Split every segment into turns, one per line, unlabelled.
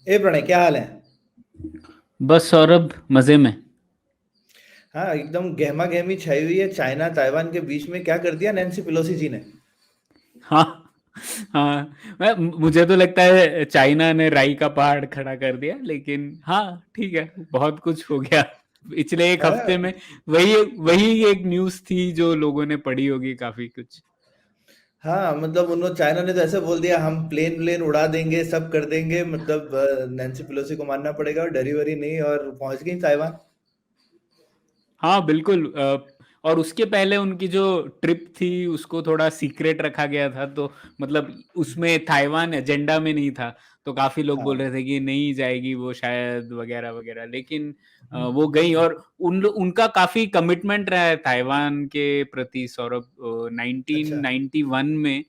ए प्रणय, क्या हाल है?
बस सौरभ मजे में।
हाँ, एकदम गहमा गहमी छाई हुई है चाइना ताइवान के बीच में। क्या कर दिया नैन्सी पेलोसी जी ने?
हाँ। हाँ, मुझे तो लगता है चाइना ने राई का पहाड़ खड़ा कर दिया, लेकिन हाँ ठीक है, बहुत कुछ हो गया पिछले एक हफ्ते
हाँ।
में। वही वही एक न्यूज़ थी जो लोगों ने पढ़ी होगी, काफी कुछ।
हाँ, मतलब उन्होंने चाइना ने तो ऐसे बोल दिया, हम प्लेन व्लेन उड़ा देंगे, सब कर देंगे। मतलब नैन्सी पेलोसी को मानना पड़ेगा, और डरी वरी नहीं, और पहुंच गई ताइवान।
हाँ बिल्कुल। और उसके पहले उनकी जो ट्रिप थी उसको थोड़ा सीक्रेट रखा गया था, तो मतलब उसमें ताइवान एजेंडा में नहीं था। तो काफी लोग बोल
हाँ।
रहे थे कि नहीं जाएगी वो शायद, वगैरह वगैरह, लेकिन वो गई। और उनका काफी कमिटमेंट रहा है ताइवान के प्रति, सौरभ।
अच्छा।
1991 में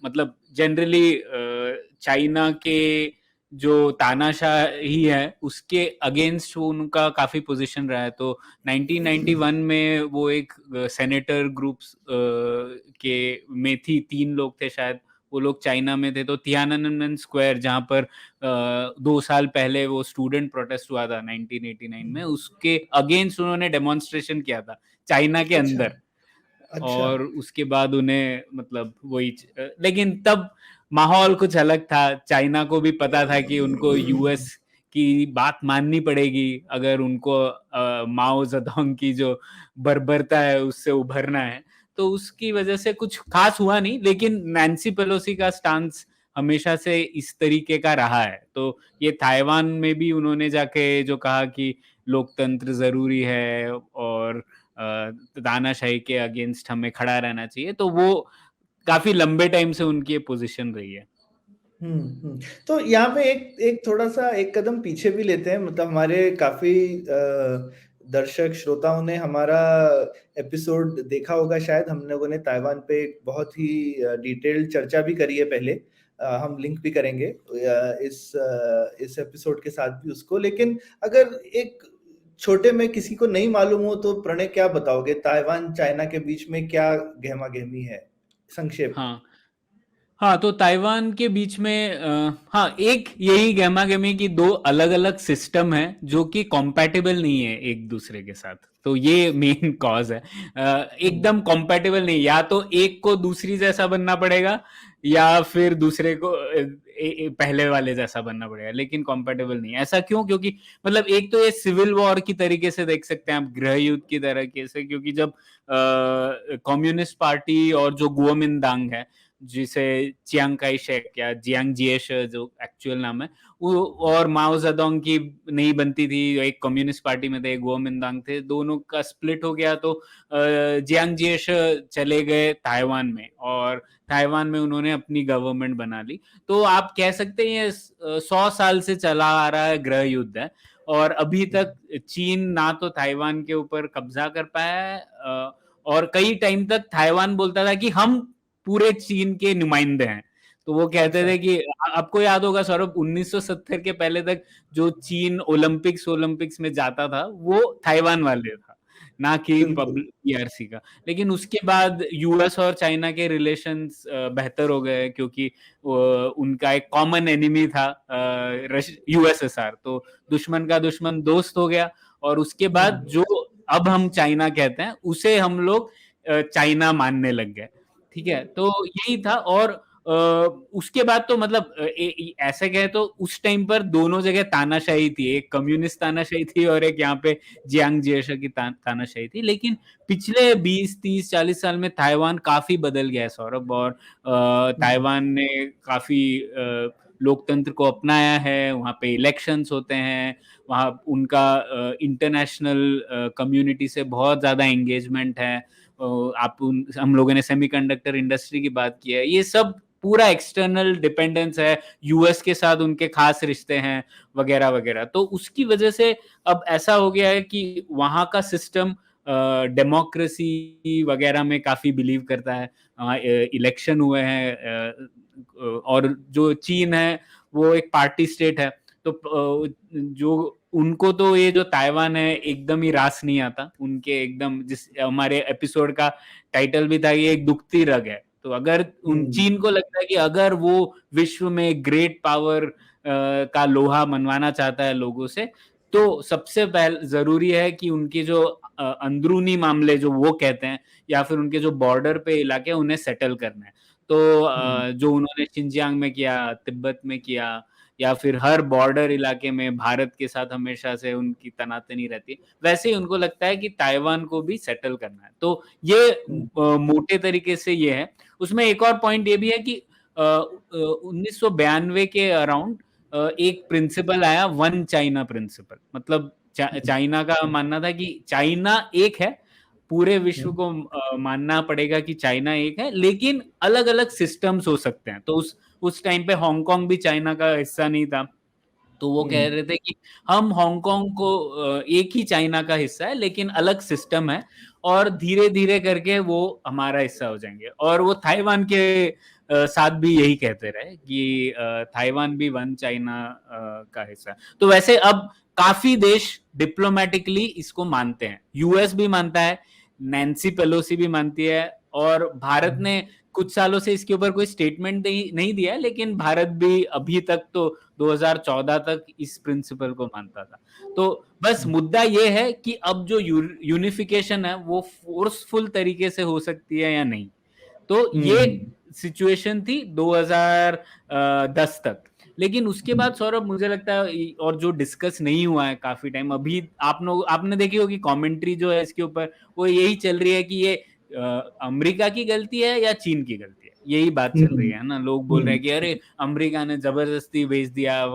मतलब जनरली चाइना के जो तानाशाही है उसके अगेंस्ट उनका काफी पोजीशन रहा है। तो 1991 में वो एक सेनेटर ग्रुप्स के में थी, 3 लोग थे शायद। वो लोग चाइना में थे, तो तियाननमेन स्क्वायर जहाँ पर 2 साल पहले वो स्टूडेंट प्रोटेस्ट हुआ था 1989 में, उसके अगेंस्ट उन्होंने डेमोन्स्ट्रेशन किया था चाइना के
अच्छा।
अंदर।
अच्छा।
और उसके बाद उन्हें मतलब वही लेकिन तब माहौल कुछ अलग था। चाइना को भी पता था कि उनको यूएस की बात माननी पड़ेगी अगर उनको माओ जेडोंग की जो बर्बरता है उससे उभरना है। तो उसकी वजह से कुछ खास हुआ नहीं, लेकिन नैन्सी पेलोसी का स्टांस हमेशा से इस तरीके का रहा है। तो ये ताइवान में भी उन्होंने जाके जो कहा कि लोकतंत्र जरूरी है और तानाशाही के अगेंस्ट हमें खड़ा रहना चाहिए, तो वो काफी लंबे टाइम से उनकी पोजीशन रही है।
तो यहाँ पे एक एक थोड़ा सा एक कदम पीछे भी लेते हैं। मतलब हमारे काफी दर्शक श्रोताओं ने हमारा एपिसोड देखा होगा शायद। हम लोगों ने ताइवान पे एक बहुत ही डिटेल्ड चर्चा भी करी है पहले। हम लिंक भी करेंगे इस एपिसोड के साथ भी उसको। लेकिन अगर एक छोटे में किसी को नहीं मालूम हो, तो प्रणय क्या बताओगे, ताइवान चाइना के बीच में क्या गहमा गहमी है, संक्षेप में?
हाँ। हाँ, तो ताइवान के बीच में हाँ, एक यही गहमा गहमी की दो अलग अलग सिस्टम है जो कि कॉम्पैटिबल नहीं है एक दूसरे के साथ। तो ये मेन कॉज है।
हम्म।
एकदम कॉम्पैटिबल नहीं, या तो एक को दूसरी जैसा बनना पड़ेगा या फिर दूसरे को पहले वाले जैसा बनना पड़ेगा, लेकिन कॉम्पैटिबल नहीं। ऐसा क्यों? क्योंकि मतलब एक तो ये सिविल वॉर की तरीके से देख सकते हैं आप, गृह युद्ध की तरीके से। क्योंकि जब कम्युनिस्ट पार्टी और जो गुओमिंदांग है, जिसे चियांग काई शेक या जियांग जिएश जो एक्चुअल नाम है, वो और माओ जेडोंग की नहीं बनती थी। एक कम्युनिस्ट पार्टी में थे, एक गुओमिंदांग थे, दोनों का स्प्लिट हो गया। तो जियांग जिएश चले गए ताइवान में, और ताइवान में उन्होंने अपनी गवर्नमेंट बना ली। तो आप कह सकते हैं ये 100 साल से चला आ रहा है गृह युद्ध है। और अभी तक चीन ना तो ताइवान के ऊपर कब्जा कर पाया है, और कई टाइम तक ताइवान बोलता था कि हम पूरे चीन के नुमाइंदे हैं। तो वो कहते
अच्छा।
थे कि आपको याद होगा सौरभ, 1970 के पहले तक जो चीन ओलंपिक्स ओलंपिक्स में जाता था वो ताइवान वाले था, ना कि
बिल्कुल।
पब्लिक पीआरसी का। लेकिन उसके बाद यूएस और चाइना के रिलेशंस बेहतर हो गए, क्योंकि उनका एक कॉमन एनिमी था यूएसएसआर। तो दुश्मन का दुश्मन दोस्त हो गया। और उसके बाद
हम्म।
जो अब हम चाइना कहते हैं उसे हम लोग चाइना मानने लग गए। ठीक है, तो यही था। और उसके बाद तो मतलब ऐसे कहे तो उस टाइम पर दोनों जगह तानाशाही थी, एक कम्युनिस्ट तानाशाही थी और एक यहाँ पे जियांग जिएशा की तानाशाही थी। लेकिन पिछले 20 30 40 साल में ताइवान काफी बदल गया है सौरभ। और
हम्म।
ताइवान ने काफी लोकतंत्र को अपनाया है, वहाँ पे इलेक्शंस होते हैं, वहाँ उनका इंटरनेशनल कम्युनिटी से बहुत ज्यादा एंगेजमेंट है। हम लोगों ने सेमीकंडक्टर इंडस्ट्री की बात की है, ये सब पूरा एक्सटर्नल डिपेंडेंस है, यूएस के साथ उनके खास रिश्ते हैं, वगैरह वगैरह। तो उसकी वजह से अब ऐसा हो गया है कि वहाँ का सिस्टम डेमोक्रेसी वगैरह में काफी बिलीव करता है। इलेक्शन हुए हैं, और जो चीन है वो एक पार्टी स्टेट है। तो जो उनको तो ये जो ताइवान है एकदम ही रास नहीं आता उनके, एकदम जिस हमारे एपिसोड का टाइटल भी था, ये एक दुखती रग है। तो अगर उन
हम्म।
चीन को लगता है कि अगर वो विश्व में ग्रेट पावर का लोहा मनवाना चाहता है लोगों से, तो सबसे पहले जरूरी है कि उनके जो अंदरूनी मामले जो वो कहते हैं, या फिर उनके जो बॉर्डर पे इलाके हैं उन्हें सेटल करना है। तो जो उन्होंने शिनजियांग में किया, तिब्बत में किया, या फिर हर बॉर्डर इलाके में भारत के साथ हमेशा से उनकी तनातनी रहती है, वैसे ही उनको लगता है कि ताइवान को भी सेटल करना है। तो ये मोटे तरीके से ये है। उसमें एक और पॉइंट ये भी है कि 1992 के अराउंड एक प्रिंसिपल आया, वन चाइना प्रिंसिपल। मतलब चाइना का मानना था कि चाइना एक है, पूरे विश्व को मानना पड़ेगा कि चाइना एक है, लेकिन अलग अलग सिस्टम्स हो सकते हैं। तो उस टाइम पे हांगकांग भी चाइना का हिस्सा नहीं था, तो वो कह रहे थे कि हम हांगकांग को एक ही चाइना का हिस्सा है लेकिन अलग सिस्टम है, और धीरे धीरे करके वो हमारा हिस्सा हो जाएंगे। और वो ताइवान के साथ भी यही कहते रहे कि ताइवान भी वन चाइना का हिस्सा है। तो वैसे अब काफी देश डिप्लोमेटिकली इसको मानते हैं, यूएस भी मानता है, नैन्सी पेलोसी भी मानती है, और भारत ने कुछ सालों से इसके ऊपर कोई स्टेटमेंट नहीं दिया है, लेकिन भारत भी अभी तक तो 2014 तक इस प्रिंसिपल को मानता था। तो बस मुद्दा ये है कि अब जो यूनिफिकेशन है वो फोर्सफुल तरीके से हो सकती है या नहीं। तो ये सिचुएशन थी 2010 तक। लेकिन उसके बाद सौरभ मुझे लगता है, और जो डिस्कस नहीं हुआ है काफी टाइम, अभी आपने देखी होगी कमेंट्री जो है इसके ऊपर, वो यही चल रही है कि ये अमेरिका की गलती है या चीन की गलती है, यही बात चल रही है ना। लोग बोल रहे हैं कि अरे अमेरिका ने जबरदस्ती भेज दिया,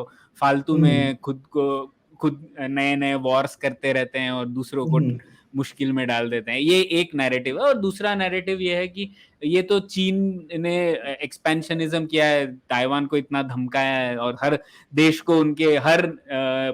फालतू में खुद नए नए वॉर्स करते रहते हैं और दूसरों को मुश्किल में डाल देते हैं। ये एक नैरेटिव है। और दूसरा नैरेटिव ये है कि ये तो चीन ने एक्सपेंशनिज्म किया है, ताइवान को इतना धमकाया है और हर देश को, उनके हर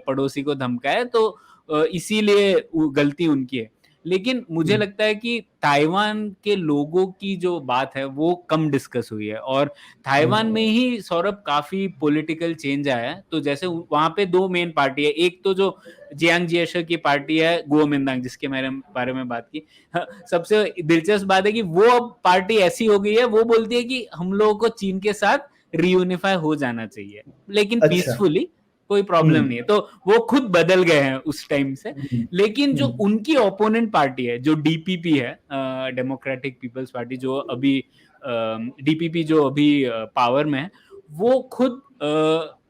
पड़ोसी को धमकाया है, तो इसीलिए गलती उनकी है। लेकिन मुझे लगता है कि ताइवान के लोगों की जो बात है वो कम डिस्कस हुई है, और ताइवान में ही सौरभ काफी पॉलिटिकल चेंज आया है। तो जैसे वहां पे दो मेन पार्टी है, एक तो जो जियांग जिएशर की पार्टी है, गुओमिंतांग, जिसके बारे में बात की। सबसे दिलचस्प बात है कि वो अब पार्टी ऐसी हो गई है, वो बोलती है कि हम लोगों को चीन के साथ रीयूनिफाई हो जाना चाहिए, लेकिन पीसफुली, कोई प्रॉब्लम नहीं है। तो वो खुद बदल गए हैं उस टाइम से। लेकिन जो उनकी ओपोनेंट पार्टी है, जो डीपीपी है, डेमोक्रेटिक पीपल्स पार्टी, जो अभी डीपीपी जो अभी पावर में है, वो खुद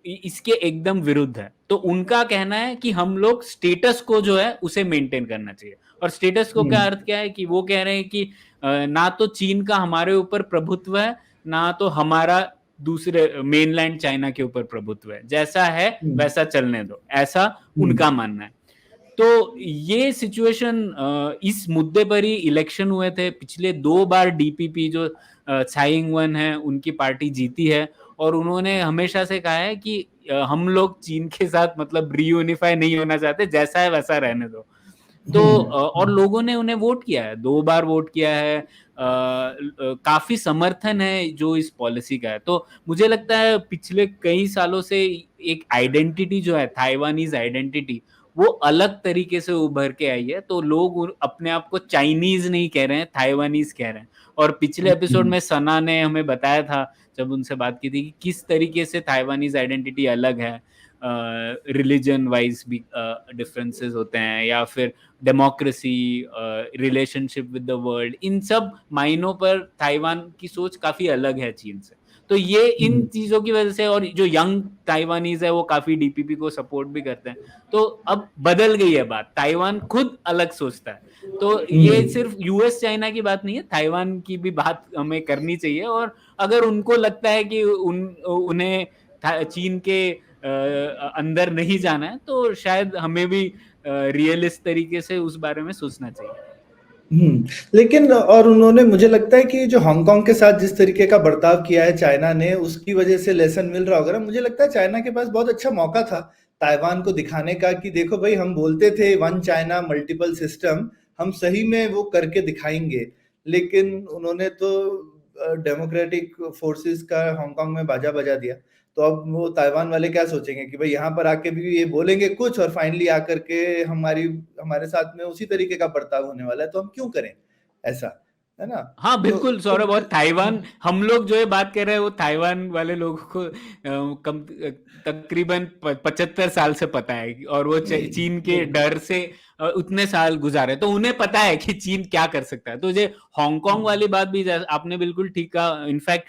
इसके एकदम विरुद्ध है। तो उनका कहना है कि हम लोग स्टेटस को जो है उसे मेंटेन करना चाहिए। और स्टेटस को क्या अर्थ क्या है कि वो कह रहे हैं कि ना तो चीन का हमारे ऊपर प्रभुत्व है, ना तो हमारा दूसरे मेनलैंड चाइना के ऊपर प्रभुत्व है, जैसा है वैसा चलने दो, ऐसा उनका मानना है। तो ये सिचुएशन, इस मुद्दे पर ही इलेक्शन हुए थे पिछले 2 बार। डीपीपी जो छाई इंग-वन है, उनकी पार्टी जीती है, और उन्होंने हमेशा से कहा है कि हम लोग चीन के साथ मतलब रीयूनिफाई नहीं होना चाहते, जैसा है वैसा रहने दो। तो और लोगों ने उन्हें वोट किया है, 2 बार वोट किया है, काफी समर्थन है जो इस पॉलिसी का है। तो मुझे लगता है पिछले कई सालों से एक आइडेंटिटी जो है, ताइवानीज आइडेंटिटी, वो अलग तरीके से उभर के आई है। तो लोग अपने आप को चाइनीज नहीं कह रहे हैं, ताइवानीज कह रहे हैं। और पिछले एपिसोड में सना ने हमें बताया था, जब उनसे बात की थी, कि किस तरीके से ताइवानीज आइडेंटिटी अलग है, रिलीजन वाइज भी डिफरेंसेस होते हैं, या फिर democracy, relationship with the world, इन सब मायनों पर ताइवान की सोच काफी अलग है चीन से। तो ये इन चीजों की वजह से, और जो यंग ताइवानीज है वो काफी डीपीपी को सपोर्ट भी करते हैं। तो अब बदल गई है बात, ताइवान खुद अलग सोचता है। तो ये सिर्फ यूएस चाइना की बात नहीं है, ताइवान की भी बात हमें करनी चाहिए। और अगर उनको लगता है कि उन्हें चीन के अंदर नहीं जाना है, तो शायद हमें भी रियलिस्ट तरीके से उस बारे में सोचना चाहिए।
लेकिन और उन्होंने, मुझे लगता है कि जो हांगकांग के साथ जिस तरीके का बर्ताव किया है चाइना ने, उसकी वजह से लेसन मिल रहा होगा। मुझे लगता है चाइना के पास बहुत अच्छा मौका था ताइवान को दिखाने का कि देखो भाई, हम बोलते थे वन चाइना मल्टीपल सिस्टम, हम सही में वो करके दिखाएंगे। लेकिन उन्होंने तो डेमोक्रेटिक फोर्सेस का हांगकांग में बाजा बजा दिया। तो अब वो ताइवान वाले क्या सोचेंगे कि भाई यहाँ पर आके भी ये बोलेंगे कुछ, और फाइनली आकर के हमारे साथ में उसी तरीके का बर्ताव होने वाला है, तो हम क्यों करें ऐसा। है ना?
हाँ बिल्कुल
तो
सौरभ, और ताइवान, हम लोग जो है बात कर रहे हैं वो ताइवान वाले लोगों को तकरीबन 75 साल से पता है, और वो चीन के
बिल्कुल।
डर से उतने साल गुजारे, तो उन्हें पता है कि चीन क्या कर सकता है। तो ये हांगकांग वाली बात भी आपने बिल्कुल ठीक कहा। इनफैक्ट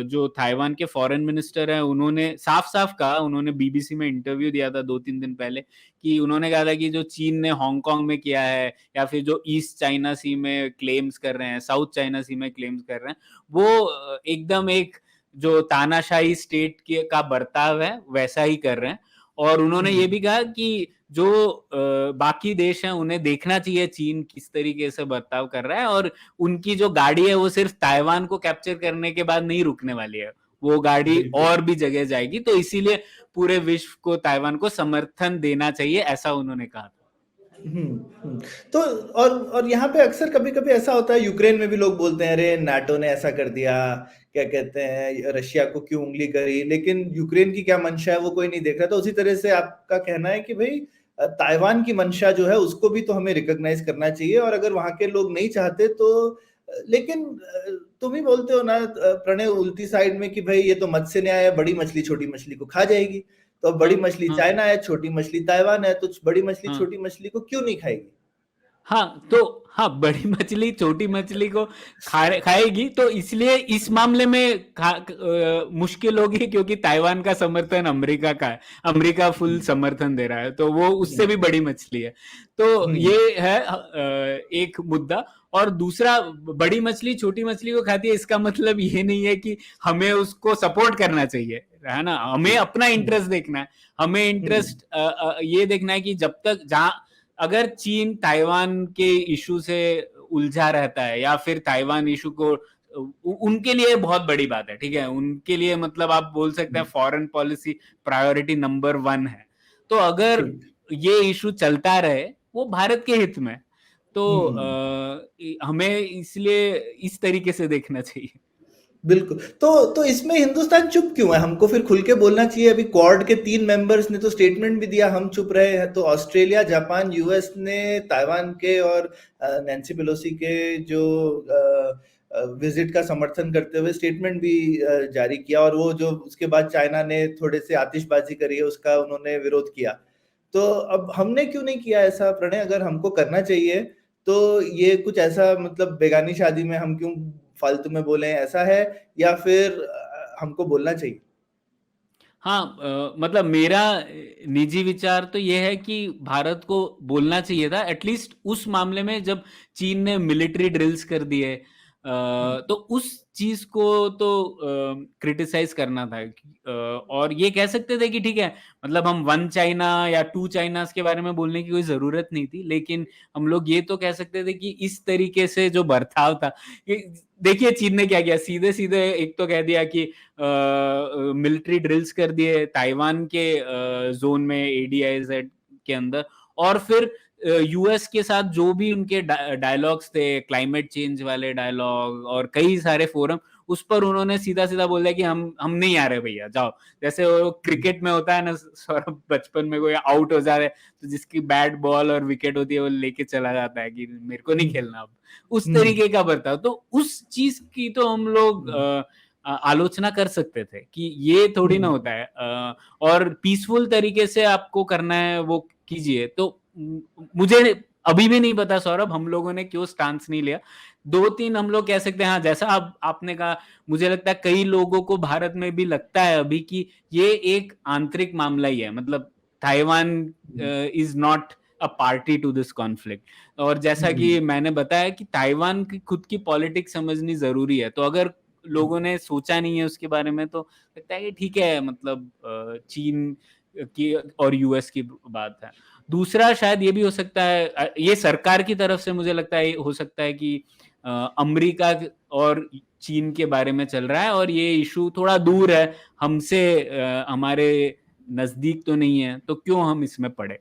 जो ताइवान के फॉरेन मिनिस्टर हैं उन्होंने साफ साफ कहा, उन्होंने बीबीसी में इंटरव्यू दिया था 2-3 दिन पहले, कि उन्होंने कहा था कि जो चीन ने हांगकांग में किया है, या फिर जो ईस्ट चाइना सी में क्लेम्स कर रहे हैं, साउथ चाइना सी में क्लेम्स कर रहे हैं, वो एकदम एक जो तानाशाही स्टेट के का बर्ताव है वैसा ही कर रहे हैं। और उन्होंने ये भी कहा कि जो बाकी देश हैं उन्हें देखना चाहिए चीन किस तरीके से बर्ताव कर रहा है, और उनकी जो गाड़ी है वो सिर्फ ताइवान को कैप्चर करने के बाद नहीं रुकने वाली है, वो गाड़ी
बिल्कुल।
और भी जगह जाएगी। तो इसीलिए पूरे विश्व को ताइवान को समर्थन देना चाहिए, ऐसा उन्होंने कहा था।
तो और यहाँ पे अक्सर कभी-कभी ऐसा होता है, यूक्रेन में भी लोग बोलते हैं अरे नाटो ने ऐसा कर दिया, क्या कहते हैं रशिया को क्यों उंगली करी, लेकिन यूक्रेन की क्या मंशा है वो कोई नहीं देख रहा। तो उसी तरह से आपका कहना है कि भाई ताइवान की मंशा जो है उसको भी तो हमें रिकॉग्नाइज करना चाहिए, और अगर वहां के लोग नहीं चाहते तो लेकिन तुम ही बोलते हो ना प्रणय उल्टी साइड में कि भाई ये तो मत्स्य न्याय है, बड़ी मछली छोटी मछली को खा जाएगी। तो अब बड़ी
हाँ
मछली
हाँ
चाइना है, छोटी मछली ताइवान है, तो बड़ी मछली
हाँ
छोटी मछली को क्यों नहीं खाएगी?
हाँ, तो हाँ, बड़ी मछली छोटी मछली को खाएगी, तो इसलिए इस मामले में मुश्किल होगी, क्योंकि ताइवान का समर्थन अमेरिका का है, अमेरिका फुल समर्थन दे रहा है, तो वो उससे भी बड़ी मछली है। तो ये है एक मुद्दा। और दूसरा, बड़ी मछली छोटी मछली को खाती है, इसका मतलब ये नहीं है कि हमें उसको सपोर्ट करना चाहिए, है ना? हमें अपना इंटरेस्ट देखना है। हमें इंटरेस्ट ये देखना है कि जब तक जहां अगर चीन ताइवान के इशू से उलझा रहता है, या फिर ताइवान इशू को उनके लिए बहुत बड़ी बात है, ठीक है, उनके लिए मतलब आप बोल सकते हैं फॉरेन पॉलिसी प्रायोरिटी नंबर 1 है। तो अगर
ठीक।
ये इशू चलता रहे, वो भारत के हित में, तो हमें इसलिए इस तरीके से देखना चाहिए।
बिल्कुल। तो इसमें हिंदुस्तान चुप क्यों है? हमको फिर खुल के बोलना चाहिए। अभी क्वाड के 3 मेंबर्स ने तो स्टेटमेंट भी दिया, हम चुप रहे हैं। तो ऑस्ट्रेलिया, जापान, यूएस ने ताइवान के और नैन्सी पेलोसी के जो विजिट का समर्थन करते हुए स्टेटमेंट भी जारी किया, और वो जो उसके बाद चाइना ने थोड़े से आतिशबाजी करी है उसका उन्होंने विरोध किया। तो अब हमने क्यों नहीं किया ऐसा प्रणय? अगर हमको करना चाहिए तो ये कुछ ऐसा मतलब बेगानी शादी में हम क्यों फालतू में बोले, ऐसा है? या फिर हमको बोलना चाहिए?
हाँ, मतलब मेरा निजी विचार तो ये है कि भारत को बोलना चाहिए था, एटलीस्ट उस मामले में जब चीन ने मिलिट्री ड्रिल्स कर दिए, तो उस चीज को तो क्रिटिसाइज करना था। और ये कह सकते थे कि ठीक है, मतलब हम 1 चाइना या 2 चाइनास के बारे में बोलने की कोई जरूरत नहीं थी, लेकिन हम लोग ये तो कह सकते थे कि इस तरीके से जो बर्ताव था, देखिए चीन ने क्या किया, सीधे सीधे एक तो कह दिया कि मिलिट्री ड्रिल्स कर दिए ताइवान के जोन में, एडीआईजेड के अंदर, और फिर यूएस के साथ जो भी उनके डायलॉग्स थे, क्लाइमेट चेंज वाले डायलॉग और कई सारे फोरम, उस पर उन्होंने सीधा सीधा बोला कि हम नहीं आ रहे भैया, जाओ। जैसे वो क्रिकेट में होता है ना सौरभ, बचपन में कोई आउट हो जा रहे तो जिसकी बैट बॉल और विकेट होती है वो लेके चला जाता है कि मेरे को नहीं खेलना अब, उस तरीके का बर्ताव। तो उस चीज की तो हम लोग आलोचना कर सकते थे कि ये थोड़ी ना होता है, और पीसफुल तरीके से आपको करना है वो कीजिए। तो मुझे अभी भी नहीं पता सौरभ, हम लोगों ने क्यों स्टांस नहीं लिया। 2-3 हम लोग कह सकते हैं, हाँ, जैसा आपने कहा, मुझे लगता है कई लोगों को भारत में भी लगता है अभी कि ये एक आंतरिक मामला ही है, मतलब Taiwan is not a party to this conflict. और जैसा कि मैंने बताया कि ताइवान की खुद की पॉलिटिक्स समझनी जरूरी है, तो अगर लोगों ने सोचा नहीं है उसके बारे में, तो लगता है कि ठीक है, मतलब चीन की और यूएस की बात है। दूसरा शायद ये भी हो सकता है, ये सरकार की तरफ से मुझे लगता है हो सकता है कि अमेरिका और चीन के बारे में चल रहा है, और ये इशू थोड़ा दूर है हमसे, हमारे नजदीक तो नहीं है, तो क्यों हम इसमें पड़े,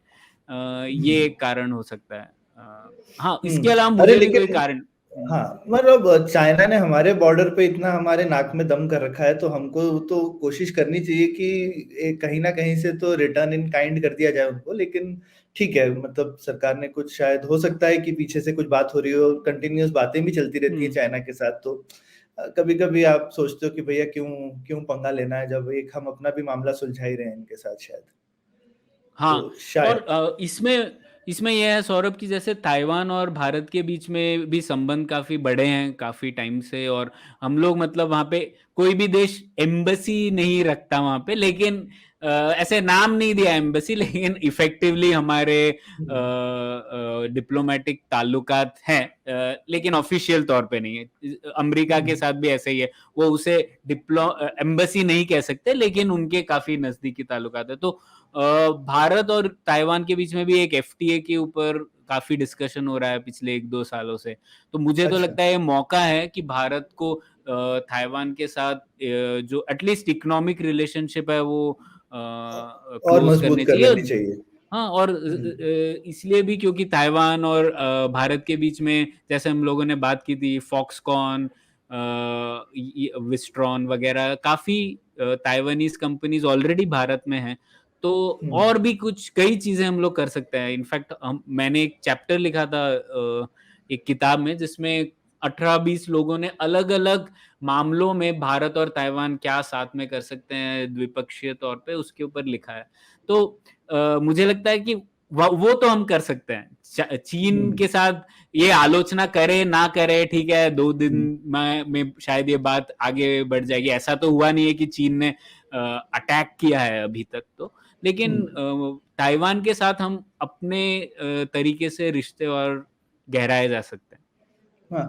ये एक कारण हो सकता है। हाँ, इसके अलावा
अरे
मुझे भी कोई
लेकिन
कारण
हाँ, मतलब चाइना ने हमारे बॉर्डर पे इतना हमारे नाक में दम कर रखा है, तो हमको तो कोशिश करनी चाहिए कि कहीं न कहीं से तो रिटर्न इन काइंड कर दिया जाए उनको। लेकिन ठीक है, मतलब सरकार ने कुछ, शायद हो सकता है कि पीछे से कुछ बात हो रही हो, कंटिन्यूअस बातें भी चलती रहती हैं चाइना के साथ, तो कभी-कभी आप सोचते हो कि भैया क्यों क्यों पंगा लेना है, जब एक हम अपना भी मामला सुलझा ही रहे हैं इनके साथ शायद। तो
हाँ, और
शायद
इसमें इसमें ये है सौरभ कि जैसे ताइवान और भारत के बीच में भी संबंध काफ़ी बड़े हैं काफ़ी टाइम से, और हम लोग मतलब वहाँ पे कोई भी देश एम्बेसी नहीं रखता वहाँ पे, लेकिन ऐसे नाम नहीं दिया एम्बेसी, लेकिन इफेक्टिवली हमारे डिप्लोमेटिक ताल्लुकात हैं, लेकिन ऑफिशियल तौर पे नहीं है। अमेरिका के साथ भी ऐसे ही है, वो उसे एम्बेसी नहीं कह सकते, लेकिन उनके काफ़ी नज़दीकी ताल्लुकात है। तो भारत और ताइवान के बीच में भी एक एफटीए के ऊपर काफी डिस्कशन हो रहा है पिछले 1-2 सालों से। तो मुझे तो
अच्छा।
लगता है ये मौका है कि भारत को ताइवान के साथ जो एटलीस्ट इकोनॉमिक रिलेशनशिप है वो
और
क्लोज
मजबूत
करने
कर
चाहिए।
लेनी चाहिए।
हाँ, और इसलिए भी क्योंकि ताइवान और भारत के बीच में जैसे हम लोगों ने बात की थी फॉक्सकॉन, विस्ट्रॉन वगैरह काफ़ी ताइवानीज़ कंपनीज़ ऑलरेडी भारत में हैं। तो
हुँ,
और भी कुछ कई चीज़ें हम लोग कर सकते हैं। इनफैक्ट मैंने एक चैप्टर लिखा था एक किताब में जिसमें 18-20 लोगों ने अलग-अलग मामलों में भारत और ताइवान क्या साथ में कर सकते हैं द्विपक्षीय तौर पे उसके ऊपर लिखा है। तो मुझे लगता है कि वो तो हम कर सकते हैं। चीन
हुँ,
के साथ ये आलोचना करे ना करे ठीक है, 2 दिन
हुँ,
में शायद ये बात आगे बढ़ जाएगी। ऐसा तो हुआ नहीं है कि चीन ने अटैक किया है अभी तक तो। लेकिन
हुँ।
ताइवान के साथ हम अपने तरीके से रिश्ते और गहराए जा सकते हैं।
हाँ,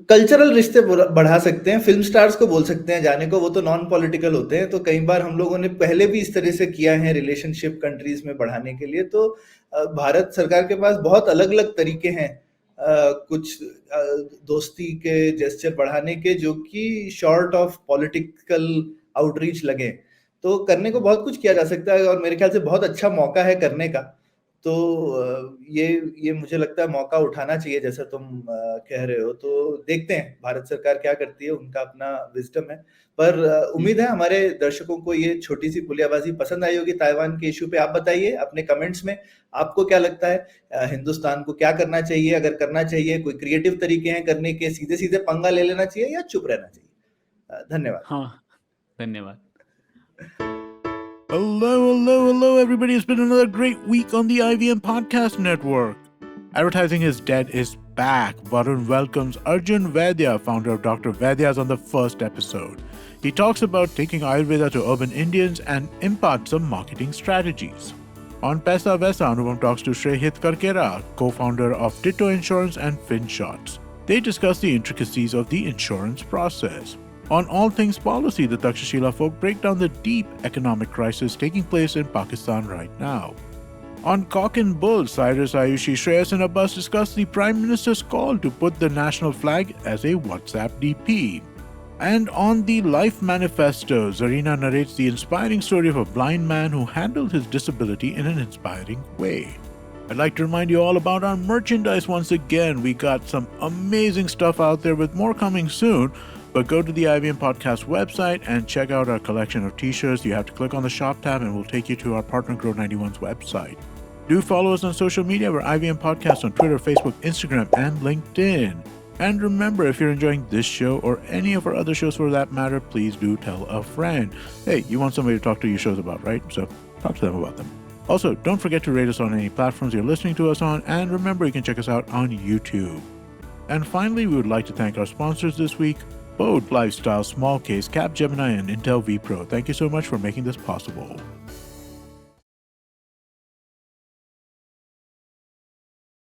कल्चरल रिश्ते बढ़ा सकते हैं, फ़िल्म स्टार्स को बोल सकते हैं जाने को, वो तो नॉन पॉलिटिकल होते हैं, तो कई बार हम लोगों ने पहले भी इस तरह से किया है रिलेशनशिप कंट्रीज़ में बढ़ाने के लिए, तो भारत सरकार के पास बहुत अलग-अलग तरीके हैं कुछ दोस्ती के जेस्चर बढ़ाने के, जो कि शॉर्ट ऑफ पॉलिटिकल आउटरीच लगें। तो करने को बहुत कुछ किया जा सकता है और मेरे ख्याल से बहुत अच्छा मौका है करने का। तो ये मुझे लगता है मौका उठाना चाहिए जैसा तुम कह रहे हो, तो देखते हैं भारत सरकार क्या करती है, उनका अपना विज़डम है। पर
हुँ।
उम्मीद है हमारे दर्शकों को ये छोटी-सी पुलियाबाज़ी पसंद आई होगी ताइवान के इश्यू पे। आप बताइए अपने कमेंट्स में, आपको क्या लगता है हिंदुस्तान को क्या करना चाहिए? अगर करना चाहिए, कोई क्रिएटिव तरीके हैं करने के, सीधे-सीधे पंगा ले लेना चाहिए या चुप रहना चाहिए? धन्यवाद।
हाँ, धन्यवाद।
Hello, hello, hello, everybody. It's been another great week on the IVM Podcast Network. Advertising is Dead is back. Varun welcomes Arjun Vaidya, founder of Dr. Vaidya's, on the first episode. He talks about taking Ayurveda to urban Indians and imparts some marketing strategies. On Pesa Vesa, Anupam talks to Shreyhit Karkera, co-founder of Ditto Insurance and FinShots. They discuss the intricacies of the insurance process. On All Things Policy, the Takshashila folk break down the deep economic crisis taking place in Pakistan right now. On Cock and Bull, Cyrus Ayushi, Shreyas and Abbas discuss the Prime Minister's call to put the national flag as a WhatsApp DP. And on the Life Manifesto, Zarina narrates the inspiring story of a blind man who handled his disability in an inspiring way. I'd like to remind you all about our merchandise once again. We got some amazing stuff out there with more coming soon. But go to the IVM Podcast website and check out our collection of t-shirts. You have to click on the shop tab and we'll take you to our partner Grow 91's website. Do follow us on social media. We're IVM Podcast on Twitter, Facebook, Instagram, and LinkedIn. And remember, if you're enjoying this show or any of our other shows for that matter, please do tell a friend. Hey, you want somebody to talk to your shows about, right? So talk to them about them. Also, don't forget to rate us on any platforms you're listening to us on. And remember, you can check us out on YouTube. And finally, we would like to thank our sponsors this week, Bode Lifestyle, Small Case, Capgemini, and Intel vPro. Thank you so much for making this possible.